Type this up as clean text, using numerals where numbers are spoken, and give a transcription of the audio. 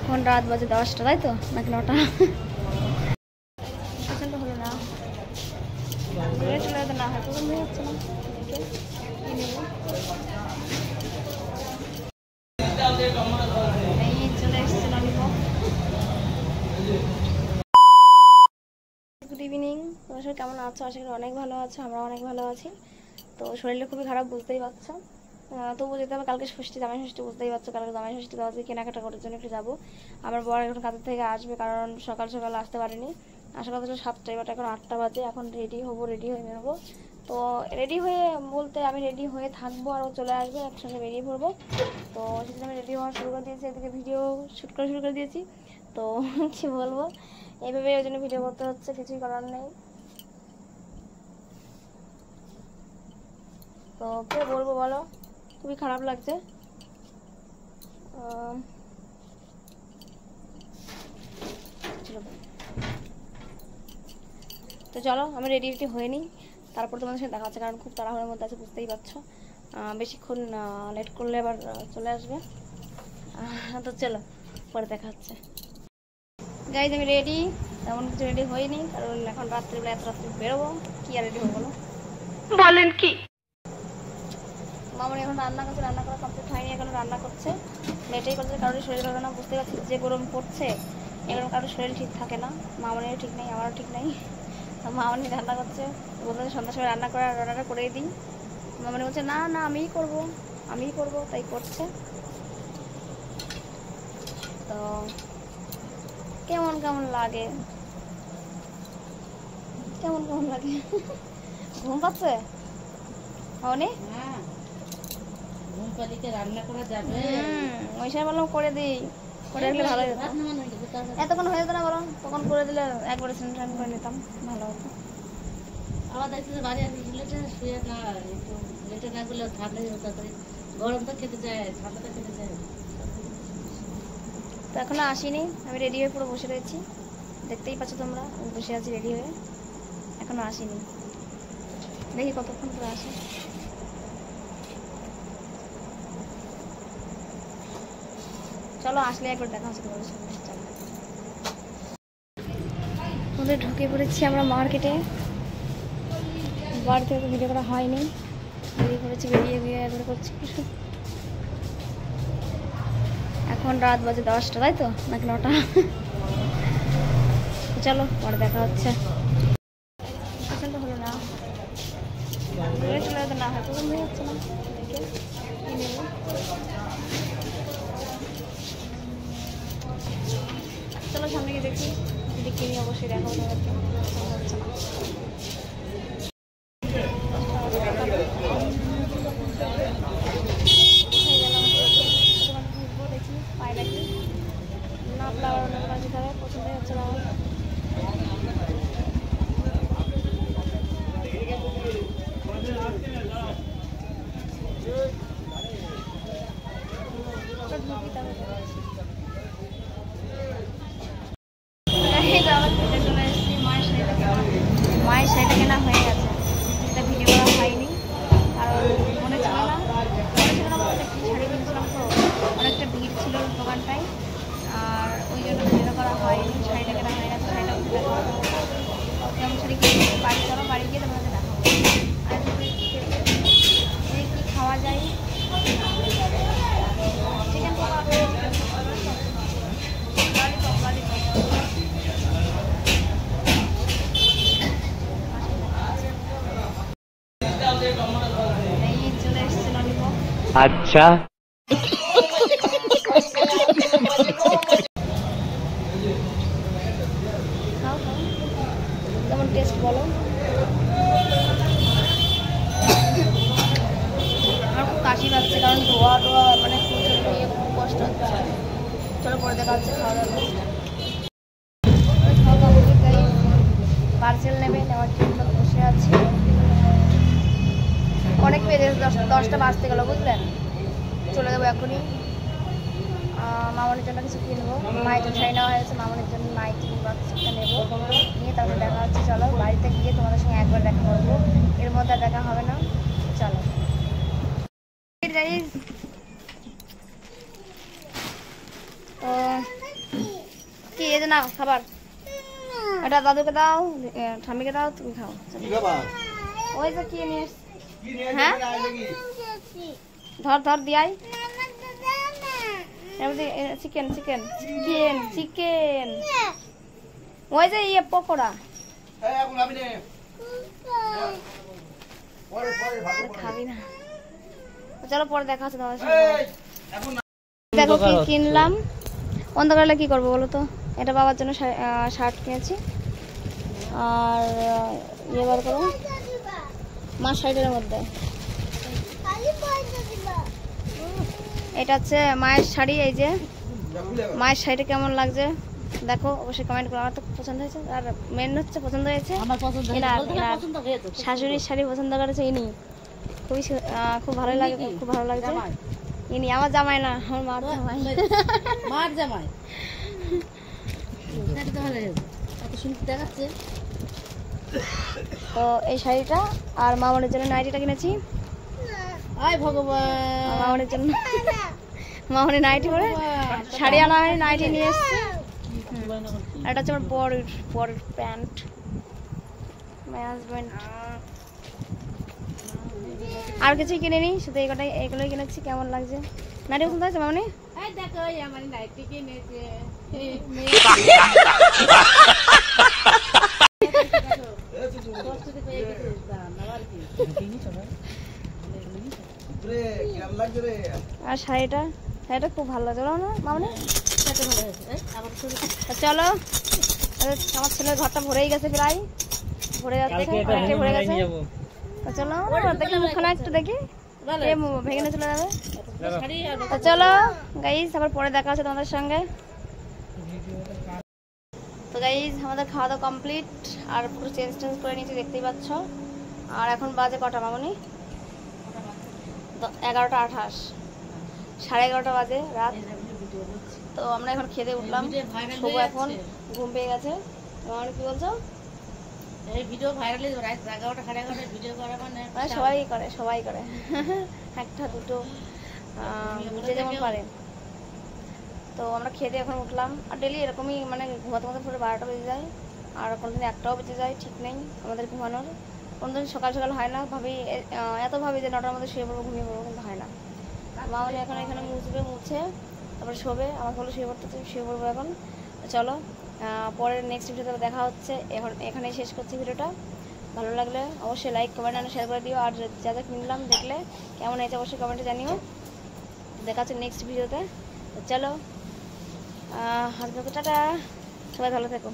এখন রাত বাজে 10টা, তাই তো নাকি 9টা? পছন্দ হলো না, চলে যেতে না হয় পছন্দ হচ্ছে না। এই চলে এসছে ললিপপ। গুড ইভিনিং, তোমার সবাই কেমন আছো? আশা করি অনেক ভালো আছো, আমরা অনেক ভালো আছি। তো শরীরটা খুবই খারাপ, বুঝতেই পারছো। তবু যেতে হবে, কালকে ষষ্ঠী, জামাই ষষ্ঠী, বুঝতেই পারছো। কালকে জামাই ষষ্ঠী দেওয়া যায়, কেনাকাটা করার জন্য একটু যাবো। আমার বর এখন কাজের থেকে আসবে, কারণ সকাল সকাল আসতে পারিনি। আসার কথা ছিল 7টায়, বাট এখন 8টা বাজে। এখন রেডি হবো, রেডি হয়ে বেরোবো। তো রেডি হয়ে বলতে আমি রেডি হয়ে থাকবো আর ও চলে আসবে, একসঙ্গে বেরিয়ে পড়বো। তো সেদিন আমি রেডি হওয়া শুরু করে দিয়েছি, এদিকে ভিডিও শ্যুট করা শুরু করে দিয়েছি। তো কী বলবো, এইভাবে ওই জন্য ভিডিও করতে হচ্ছে, কিছুই করার নেই। তো কে বলবো বলো, খুবই খারাপ লাগছে। তো চলো আমি রেডি হয়ে নিই, তারপর তোমাদের সাথে দেখা হচ্ছে, কারণ খুব তাড়াহুড়োর মধ্যে আছে, বুঝতেই পারছো। বেশিক্ষণ লেট করলে আবার চলে আসবে। তো চলো পরে দেখা হচ্ছে। গাইজ আমি রেডি, তেমন কিছু রেডি হইনি, কারণ এখন রাত্রিবেলা এত রাত্রি বেরোবো, কি আর রেডি হবো না। বলেন কি? মামনি এখন রান্না করছে, রান্না করা কমপ্লিট হয়নি, এখন রান্না করছে, লেটেই করছে, কারোর শরীর ভালো না, বুঝতে পারছি যে গরম পড়ছে, এরকম কারোর শরীর ঠিক থাকে না। মামনিরও ঠিক নেই, আমারও ঠিক নেই। মামনি রান্না করছে, বলতে সন্ধ্যার সময় রান্নাটা করেই দিই। মামনি বলছে না না আমিই করবো, তাই করছে। তো কেমন কেমন লাগে ঘুম পাচ্ছে মামনি? রান্না করা যাবে, ওই সময় বললাম করে দিই, করে দিলে ভালো হতো। এতক্ষণ হয়ে যেত না বলো, তখন করে দিলে একবারে স্নান করে নিতাম, ভালো হতো। আবার দেখছি বাড়ি আসি লেটে শুয়ে না, একটু লেটে না করলে ঠান্ডাই হতে পারে, গরম তো খেতে যায়, ঠান্ডা তো খেতে যায়। তো এখনো আসিনি, আমি রেডি হয়ে পুরো বসে রয়েছি, দেখতেই পাচ্ছ তোমরা, আমি বসে আছি রেডি হয়ে, এখনো আসিনি, দেখি কতক্ষণ পরে আসে। চলো আসলে একবার দেখা হচ্ছে তোমাদের সামনে। চলো আমাদের ঢুকে পড়েছি আমরা মার্কেটে, বাড়ি থেকে ভিডিও করা হয়নি, বেরিয়ে পড়েছি, বেরিয়ে একবার করছি। এখন রাত বাজে 10টা, তাই তো নাকি 9টা? চলো পরে দেখা হচ্ছে। পছন্দ হলো না, চলে যেতে না হয় পছন্দ হচ্ছে না, চলো সামনে গিয়ে দেখি, যদি কিনি অবশ্যই দেখা হতে হচ্ছে না। দেখি পাই নাকি না, ফ্লাওয়ার অন্য কোনো যেতে হবে, পছন্দই হচ্ছে না। মায়ের শাড়িটা কেনা হয়ে গেছে, সেটা ভিডিও করা হয়নি, কারণ মনে ছিল না বলতে কি শাড়ি কিনছিলাম, তো অনেকটা ভিড় ছিল দোকানটায়, আর ওই জন্য ভিডিও করা হয়নি। শাড়িটা কেনা হয়ে গেছে, শাড়িটা কেমন শাড়ি কিনছি, বাড়ি চলো, বাড়ি গিয়ে তোমাদের দেখাবো। আর কি খাওয়া যায়, চিকেন পকোড়া, এই চলে এসছে ললিপপ। আচ্ছা কেমন টেস্ট বলো? আমার খুব কাশি পাচ্ছে, কারণ ধোয়া মানে খুব কষ্ট হচ্ছে। চলো পরে দেখা হচ্ছে খাওয়া দাওয়া। পার্সেল নেওয়ার জন্য বসে আছি, অনেক বেজে 10টা বাজতে গেল, বুঝলেন। চলে যাবো এখনই, মামনের জন্য কিছু কিনবো, মায়ের জন্য শাড়ি নেওয়া হয়েছে, মামনের জন্য নাইটি বা কিছুটা নেবো, নিয়ে তারপর দেখা হচ্ছে। চলো বাড়িতে গিয়ে তোমাদের সঙ্গে একবার দেখা করবো, এর মধ্যে দেখা হবে না। চলো তো না খাবার, এটা দাদুকে দাও, ঠাম্মিকে দাও, তুমি খাও। ওই যে কি নিয়ে এসছি। হ্যাঁ ধর ধর দিয়াই চিকেন চিকেন চিকেন চিকেন, ওই যে ইয়ে পকোড়া খাবি না। চলো পরে দেখা হচ্ছে তোমাদের সাথে। দেখো কি কিনলাম। অন্ধকারে কি করবো বলো তো? এটা বাবার জন্য শার্ট কিনেছি। আর ইয়ে বার করো মার শাড়িটার মধ্যে, এটা হচ্ছে মায়ের শাড়ি। এই যে মায়ের শাড়িটা কেমন লাগছে দেখো, অবশ্যই কমেন্ট করো। আমার তো পছন্দ হয়েছে, আর মেন হচ্ছে পছন্দ হয়েছে শাশুড়ির শাড়ি পছন্দ করেছে ইনি, খুব ভালো লাগে, খুব ভালো লাগছে। ইনি আমার জামাই না, আমার মার জামাই। মার জামাই দেখাচ্ছে। তো এই শাড়িটা আর মামনের জন্য নাইটিটা কিনেছি। আয় ভগবান, মামনের জন্য মামনের নাইটি পরে শাড়ি আনা হয়, নাইটি নিয়ে এসেছি। আর এটা হচ্ছে আমার বড় প্যান্ট, মাই হাজবেন্ড। আর কিছুই কিনিনি, শুধু এইগুলোই কিনেছি। কেমন লাগছে নাইটি? পছন্দ হয়েছে মামনি? দেখো আমার নাইটি কিনেছে। আর শাড়িটা খুব ভালো লাগছে না মামনি? চলো, আমার ছেলের ঘরটা ভরেই গেছে, প্রায় ভরে যাচ্ছে, অনেকটাই ভরে গেছে। চলো দেখি মুখখানা একটু দেখি, ভেঙে নিয়ে চলে যাবে। চলো গাইজ, আবার পরে দেখা আছে তোমাদের সঙ্গে। তো গাইজ আমাদের খাওয়া দাওয়া কমপ্লিট, আর পুরো চেঞ্জ করে নিয়েছি, দেখতেই পাচ্ছ। আর এখন বাজে কটা মামনি? 11:28, 11:30 বাজে রাত। তো আমরা এখন খেতে উঠলাম, শোবো এখন, ঘুম পেয়ে গেছে। মামনি কি বলছো? এই ভিডিও ভাইরাল হয়ে রাত 11টা 11:30 ভিডিও করা মানে সবাই করে একটা দুটো যে যেমন পারে। তো আমরা খেতে এখন উঠলাম, আর ডেলি এরকমই মানে ঘুমাতে পুরো 12টা বেজে যায়, আর কোনোদিন 1টাও বেজে যায়, ঠিক নেই আমাদের ঘুমানোর। কোনোদিন সকাল সকাল হয় না, এত ভাবি যে 9টার মধ্যে শুয়ে পড়বো, ঘুমিয়ে পড়বো, কিন্তু হয় না। মামনি এখন এখানে মুছে তারপরে শোবে, আমাকে বলে শুয়ে পড়বো এখন। চলো পরের নেক্সট ভিডিওতে দেখা হচ্ছে। এখন এখানেই শেষ করছি ভিডিওটা। ভালো লাগলে অবশ্যই লাইক কমেন্ট আর শেয়ার করে দিও, আর যা যা কিনলাম দেখলে কেমন হয়েছে অবশ্যই কমেন্টে জানিও। দেখা হচ্ছে নেক্সট ভিডিওতে। চলো হাসপাতাল, টাটা, সবাই ভালো থেকো।